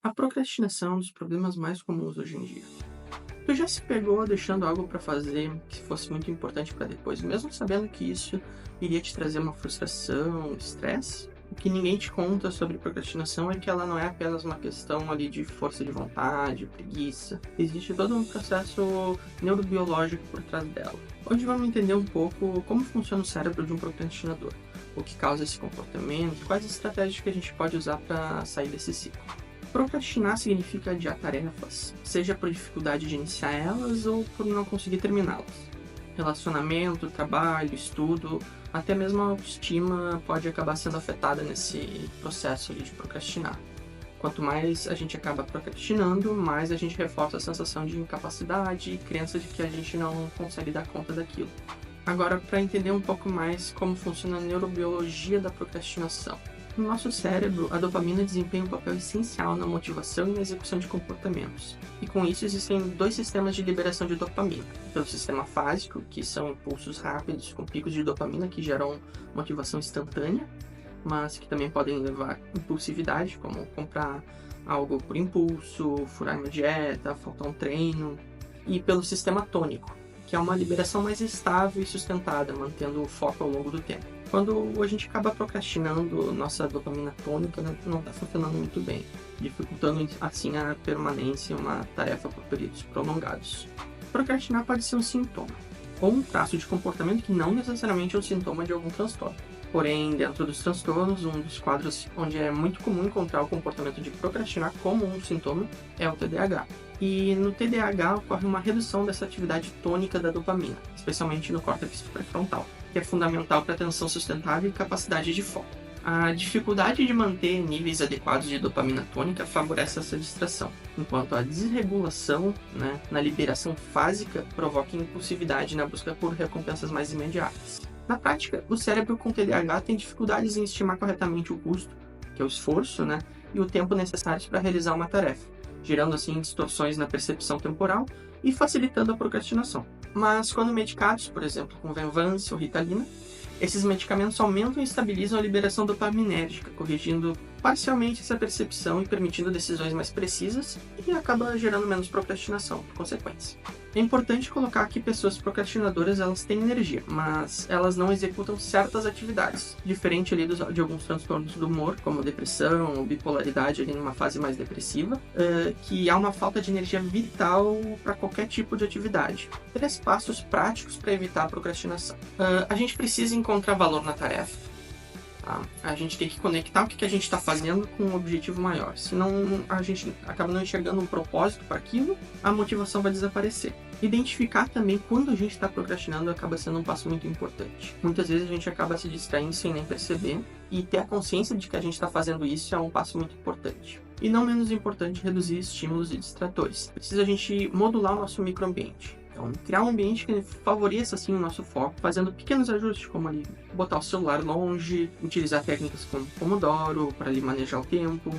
A procrastinação é um dos problemas mais comuns hoje em dia. Tu já se pegou deixando algo para fazer que fosse muito importante para depois, mesmo sabendo que isso iria te trazer uma frustração, estresse? O que ninguém te conta sobre procrastinação é que ela não é apenas uma questão ali de força de vontade, preguiça. Existe todo um processo neurobiológico por trás dela. Hoje vamos entender um pouco como funciona o cérebro de um procrastinador, o que causa esse comportamento e quais estratégias que a gente pode usar para sair desse ciclo. Procrastinar significa adiar tarefas, seja por dificuldade de iniciar elas ou por não conseguir terminá-las. Relacionamento, trabalho, estudo, até mesmo a autoestima pode acabar sendo afetada nesse processo ali de procrastinar. Quanto mais a gente acaba procrastinando, mais a gente reforça a sensação de incapacidade e crença de que a gente não consegue dar conta daquilo. Agora, para entender um pouco mais como funciona a neurobiologia da procrastinação. No nosso cérebro, a dopamina desempenha um papel essencial na motivação e na execução de comportamentos. E com isso existem dois sistemas de liberação de dopamina. Pelo sistema fásico, que são impulsos rápidos com picos de dopamina que geram motivação instantânea, mas que também podem levar a impulsividade, como comprar algo por impulso, furar uma dieta, faltar um treino. E pelo sistema tônico, que é uma liberação mais estável e sustentada, mantendo o foco ao longo do tempo. Quando a gente acaba procrastinando, nossa dopamina tônica não está funcionando muito bem, dificultando assim a permanência em uma tarefa por períodos prolongados. Procrastinar pode ser um sintoma, ou um traço de comportamento que não necessariamente é um sintoma de algum transtorno. Porém, dentro dos transtornos, um dos quadros onde é muito comum encontrar o comportamento de procrastinar como um sintoma é o TDAH. E no TDAH ocorre uma redução dessa atividade tônica da dopamina, especialmente no córtex pré-frontal, que é fundamental para a atenção sustentável e capacidade de foco. A dificuldade de manter níveis adequados de dopamina tônica favorece essa distração, enquanto a desregulação na liberação fásica provoca impulsividade na busca por recompensas mais imediatas. Na prática, o cérebro com TDAH tem dificuldades em estimar corretamente o custo, que é o esforço, e o tempo necessários para realizar uma tarefa, gerando assim distorções na percepção temporal e facilitando a procrastinação. Mas quando medicados, por exemplo, com Venvance ou Ritalina, esses medicamentos aumentam e estabilizam a liberação dopaminérgica, corrigindo parcialmente essa percepção e permitindo decisões mais precisas e acaba gerando menos procrastinação, por consequência. É importante colocar que pessoas procrastinadoras elas têm energia, mas elas não executam certas atividades, diferente ali de alguns transtornos do humor, como depressão ou bipolaridade ali numa fase mais depressiva, que há uma falta de energia vital para qualquer tipo de atividade. 3 passos práticos para evitar a procrastinação. A gente precisa encontrar valor na tarefa. A gente tem que conectar o que a gente está fazendo com um objetivo maior. Senão a gente acaba não enxergando um propósito para aquilo, a motivação vai desaparecer. Identificar também quando a gente está procrastinando acaba sendo um passo muito importante. Muitas vezes a gente acaba se distraindo sem nem perceber, e ter a consciência de que a gente está fazendo isso é um passo muito importante. E não menos importante, reduzir estímulos e distratores. Precisa a gente modular o nosso microambiente. Então, criar um ambiente que favoreça assim, o nosso foco, fazendo pequenos ajustes, como ali botar o celular longe, utilizar técnicas como Pomodoro para ali manejar o tempo.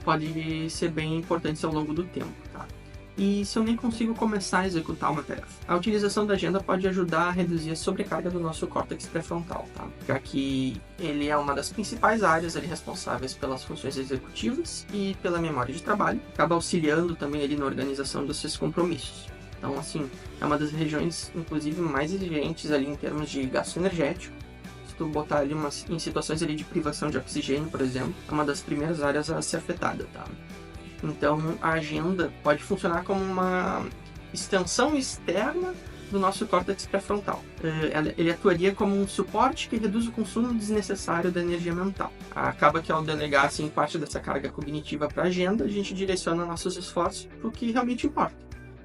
Pode ser bem importante ao longo do tempo, tá? E se eu nem consigo começar a executar uma tarefa? A utilização da agenda pode ajudar a reduzir a sobrecarga do nosso córtex pré-frontal, tá? Já que ele é uma das principais áreas ali responsáveis pelas funções executivas e pela memória de trabalho, acaba auxiliando também ali na organização dos seus compromissos. Então, assim, é uma das regiões, inclusive, mais exigentes ali em termos de gasto energético. Se tu botar ali em situações ali de privação de oxigênio, por exemplo, é uma das primeiras áreas a ser afetada, tá? Então, a agenda pode funcionar como uma extensão externa do nosso córtex pré-frontal. Ele atuaria como um suporte que reduz o consumo desnecessário da energia mental. Acaba que ao delegar assim, parte dessa carga cognitiva para a agenda, a gente direciona nossos esforços para o que realmente importa,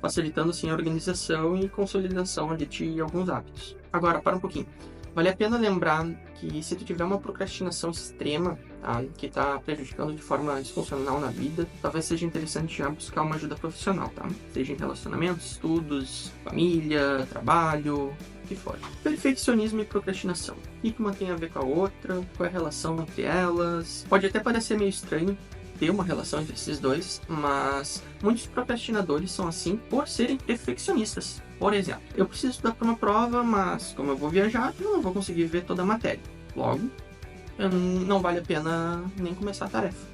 facilitando assim, a organização e consolidação de alguns hábitos. Agora, para um pouquinho. Vale a pena lembrar que se tu tiver uma procrastinação extrema, tá, que está prejudicando de forma disfuncional na vida, talvez seja interessante já buscar uma ajuda profissional, tá? Seja em relacionamentos, estudos, família, trabalho, o que for. Perfeccionismo e procrastinação. O que uma tem a ver com a outra? Qual é a relação entre elas? Pode até parecer meio estranho ter uma relação entre esses dois, mas muitos procrastinadores são assim por serem perfeccionistas. Por exemplo, eu preciso estudar para uma prova, mas como eu vou viajar, eu não vou conseguir ver toda a matéria. Logo, não vale a pena nem começar a tarefa.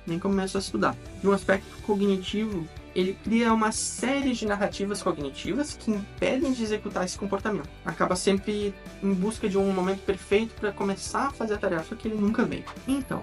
nem começo a estudar. No aspecto cognitivo, ele cria uma série de narrativas cognitivas que impedem de executar esse comportamento. Acaba sempre em busca de um momento perfeito para começar a fazer a tarefa que ele nunca vem. Então,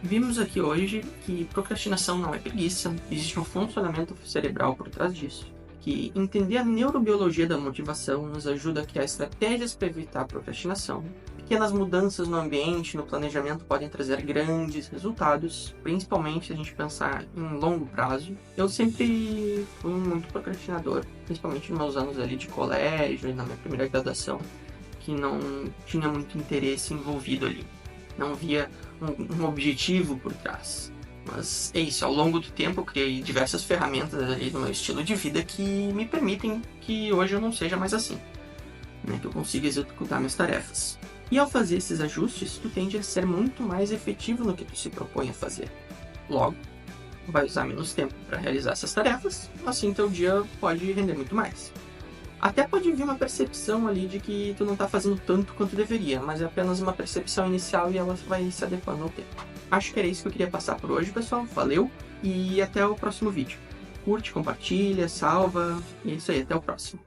vimos aqui hoje que procrastinação não é preguiça, existe um funcionamento cerebral por trás disso. Que entender a neurobiologia da motivação nos ajuda a criar estratégias para evitar a procrastinação. Pequenas mudanças no ambiente, no planejamento podem trazer grandes resultados, principalmente se a gente pensar em longo prazo. Eu sempre fui muito procrastinador, principalmente nos meus anos ali de colégio e na minha primeira graduação, que não tinha muito interesse envolvido ali, não via um objetivo por trás. Mas é isso, ao longo do tempo eu criei diversas ferramentas ali no meu estilo de vida que me permitem que hoje eu não seja mais assim, né? Que eu consiga executar minhas tarefas. E ao fazer esses ajustes, tu tende a ser muito mais efetivo no que tu se propõe a fazer. Logo, vai usar menos tempo para realizar essas tarefas, assim teu dia pode render muito mais. Até pode vir uma percepção ali de que tu não tá fazendo tanto quanto deveria, mas é apenas uma percepção inicial e ela vai se adequando ao tempo. Acho que era isso que eu queria passar por hoje, pessoal. Valeu e até o próximo vídeo. Curte, compartilha, salva e é isso aí, até o próximo.